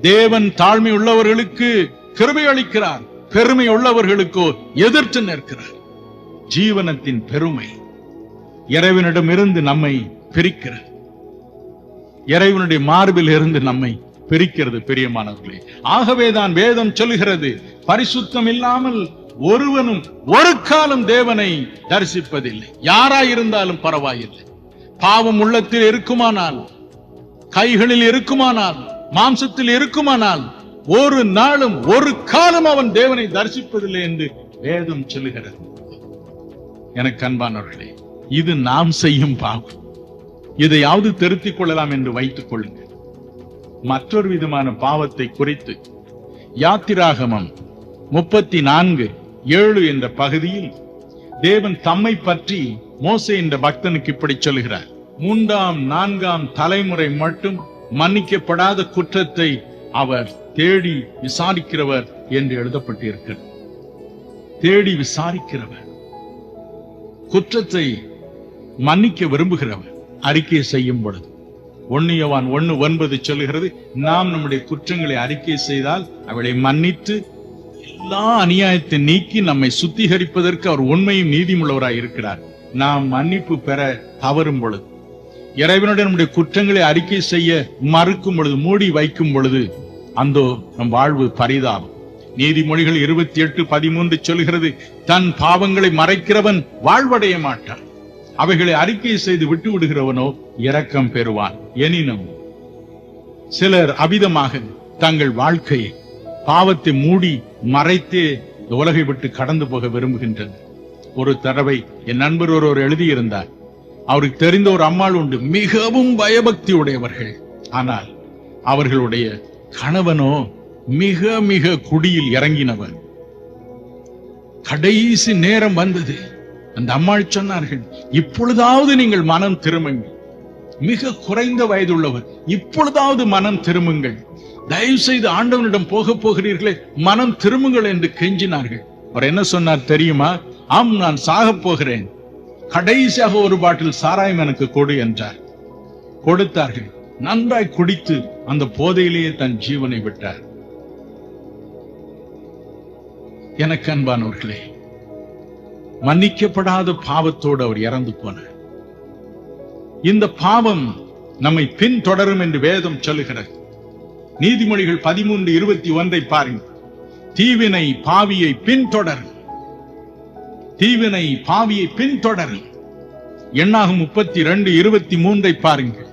தேவன் தாழ்மை உள்ளவர்களுக்கு கிருபை அளிக்கிறார், பெருமை உள்ளவர்களுக்கோ எதிர்த்து நிற்கிறார். ஜீவனத்தின் பெருமை இறைவனிடமிருந்து நம்மை பிரிக்கிறது. இறைவனுடைய மார்பில் இருந்து நம்மை பிரிக்கிறது. பிரியமானவர்களே, ஆகவேதான் வேதம் சொல்கிறது, பரிசுத்தம் இல்லாமல் ஒருவனும் ஒரு காலம் தேவனை தரிசிப்பதில்லை. யாராயிருந்தாலும் பரவாயில்லை. பாவம் உள்ளத்தில் இருக்குமானால், கைகளில் இருக்குமானால், மாம்சத்தில் இருக்குமானால், ஒரு நாளும் ஒரு காலம் அவன் தேவனை தரிசிப்பதில்லை என்று வேதம் சொல்லுகிறது. எனக்கு அன்பானவர்களே, இது நாம் செய்யும் பாவம். இதையாவது திருத்திக் கொள்ளலாம் என்று வைத்துக் கொள்ளுங்கள். மற்றொரு விதமான பாவத்தை குறித்து யாத்திராகமம் 34:7 என்ற பகுதியில் தேவன் தம்மை பற்றி மோசே என்ற பக்தனுக்கு இப்படி சொல்கிறார். 3ஆம் 4ஆம் தலைமுறை மட்டும் மன்னிக்கப்படாத குற்றத்தை அவர் தேடி விசாரிக்கிறவர் என்று எழுதப்பட்டிருக்கிறது. தேடி விசாரிக்கிறவர், குற்றத்தை மன்னிக்க விரும்புகிறவர். அறிக்கை செய்யும் பொழுது 1 யோவான் 1:9 சொல்லுகிறது, நாம் நம்முடைய குற்றங்களை அறிக்கை செய்தால் அவளை மன்னித்து எல்லா அநியாயத்தை நீக்கி நம்மை சுத்திகரிப்பதற்கு அவர் உண்மையும் நீதியுள்ளவராய் இருக்கிறார். நாம் மன்னிப்பு பெற தவறும் பொழுது, இறைவனுடைய நம்முடைய குற்றங்களை அறிக்கை செய்ய மறுக்கும் பொழுது, மூடி வைக்கும் பொழுது, அந்தோ நம் வாழ்வு பரிதாபம். நீதிமொழிகள் 28:13 சொல்கிறது, தன் பாவங்களை மறைக்கிறவன் வாழ்வடைய மாட்டான், அவைகளை அறிக்கை செய்து விட்டு விடுகிறவனோ இரக்கம் பெறுவான். எனினும் சிலர் அபிதமாக தங்கள் வாழ்க்கையை பாவத்தை மூடி மறைத்தே இந்த உலகை விட்டு கடந்து போக விரும்புகின்றனர். ஒரு தடவை என் நண்பர் ஒருவர் எழுதியிருந்தார். அவருக்கு தெரிந்த ஒரு அம்மாள் உண்டு, மிகவும் பயபக்தி உடையவர்கள். ஆனால் அவர்களுடைய கணவனோ மிக மிக குடியில் இறங்கினவர். கடைசி நேரம் வந்தது. அந்த அம்மாள் சொன்னார்கள், இப்பொழுதாவது நீங்கள் மனம் திரும்புங்கள். மிக குறைந்த வயதுள்ளவர், இப்பொழுதாவது மனம் திரும்புங்கள், தயவு செய்து ஆண்டவனிடம் போக போகிறீர்களே, மனம் திரும்புங்கள் என்று கெஞ்சினார்கள். அவர் என்ன சொன்னார் தெரியுமா? ஆம், நான் சாக போகிறேன், கடைசியாக ஒரு பாட்டில் சாராயம் எனக்கு கொடு என்றார். கொடுத்தார்கள். நன்றாய் குடித்து அந்த போதையிலேயே தன் ஜீவனை விட்டார். எனக்கு அன்பானவர்களே, மன்னிக்கப்படாத பாவத்தோடு அவர் இறந்து போனார். இந்த பாவம் நம்மை பின்தொடரும் என்று வேதம் சொல்லுகிறது. நீதிமொழிகள் 13:21 பாருங்கள். தீவினை பாவியை பின்தொடரும், தீவினை பாவியை பின்தொடரும். எண்ணாகும் 32:23 பாருங்கள்.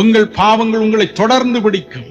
உங்கள் பாவங்கள் உங்களை தொடர்ந்து பிடிக்கும்.